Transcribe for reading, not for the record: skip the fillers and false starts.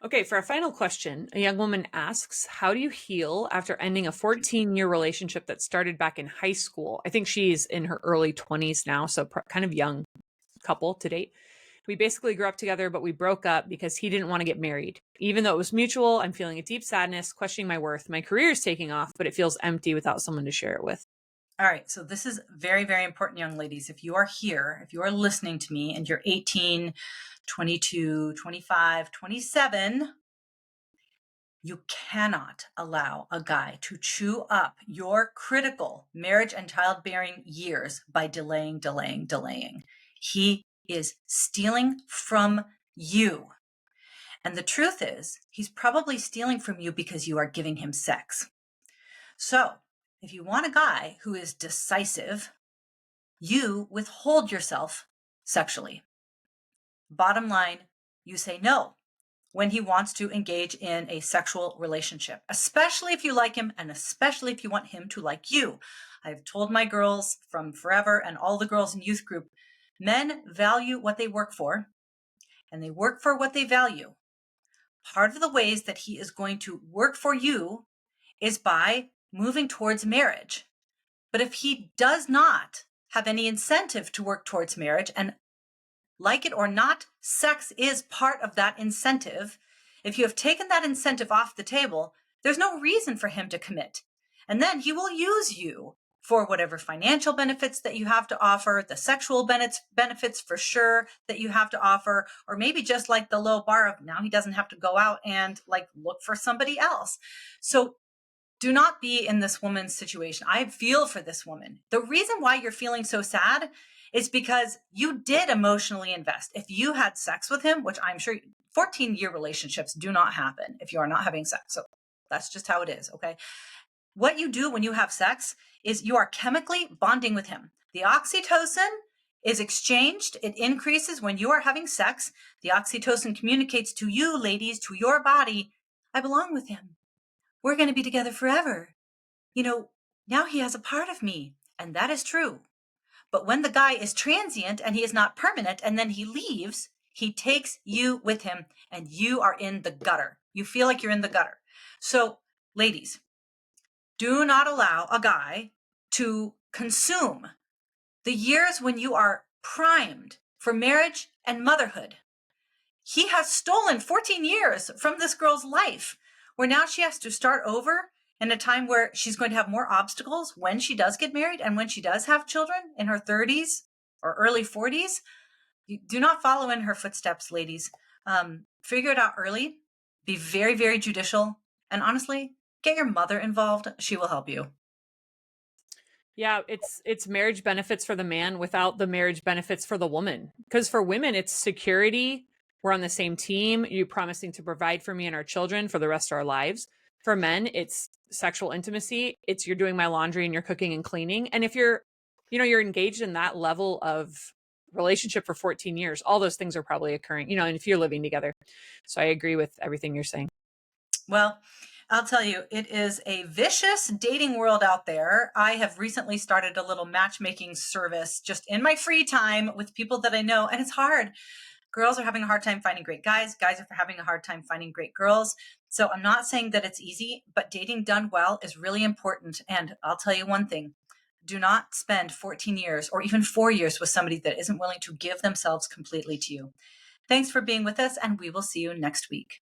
Okay, for our final question, a young woman asks, how do you heal after ending a 14-year relationship that started back in high school? I think she's in her early 20s now, so kind of young couple to date. We basically grew up together, but we broke up because he didn't want to get married. Even though it was mutual, I'm feeling a deep sadness, questioning my worth. My career is taking off, but it feels empty without someone to share it with. All right. So this is very, very important, young ladies. If you are here, if you are listening to me and you're 18, 22, 25, 27, you cannot allow a guy to chew up your critical marriage and childbearing years by delaying, delaying, delaying. He is stealing from you. And the truth is, he's probably stealing from you because you are giving him sex. So if you want a guy who is decisive, you withhold yourself sexually. Bottom line, you say no when he wants to engage in a sexual relationship, especially if you like him and especially if you want him to like you. I've told my girls from forever and all the girls in youth group, men value what they work for and they work for what they value. Part of the ways that he is going to work for you is by moving towards marriage. But if he does not have any incentive to work towards marriage, and like it or not, sex is part of that incentive. If you have taken that incentive off the table, there's no reason for him to commit. And then he will use you for whatever financial benefits that you have to offer, the sexual benefits for sure that you have to offer, or maybe just like the low bar of now he doesn't have to go out and like look for somebody else. So do not be in this woman's situation. I feel for this woman. The reason why you're feeling so sad is because you did emotionally invest. If you had sex with him, which I'm sure 14-year relationships do not happen if you are not having sex. So that's just how it is. Okay. What you do when you have sex is you are chemically bonding with him. The oxytocin is exchanged. It increases when you are having sex. The oxytocin communicates to you, ladies, to your body, I belong with him. We're going to be together forever. You know, now he has a part of me, and that is true. But when the guy is transient and he is not permanent and then he leaves, he takes you with him and you are in the gutter. You feel like you're in the gutter. So, ladies, do not allow a guy to consume the years when you are primed for marriage and motherhood. He has stolen 14 years from this girl's life, where now she has to start over in a time where she's going to have more obstacles when she does get married and when she does have children in her 30s or early 40s. Do not follow in her footsteps, ladies. Figure it out early. Be very, very judicial. And honestly, get your mother involved. She will help you. Yeah, it's marriage benefits for the man without the marriage benefits for the woman. Because for women, it's security. We're on the same team. You promising to provide for me and our children for the rest of our lives. For men, it's sexual intimacy. It's you're doing my laundry and you're cooking and cleaning. And if you're engaged in that level of relationship for 14 years, all those things are probably occurring, and if you're living together. So I agree with everything you're saying. Well, I'll tell you, it is a vicious dating world out there. I have recently started a little matchmaking service just in my free time with people that I know, and it's hard. Girls are having a hard time finding great guys. Guys are having a hard time finding great girls. So I'm not saying that it's easy, but dating done well is really important. And I'll tell you one thing. Do not spend 14 years or even 4 years with somebody that isn't willing to give themselves completely to you. Thanks for being with us, and we will see you next week.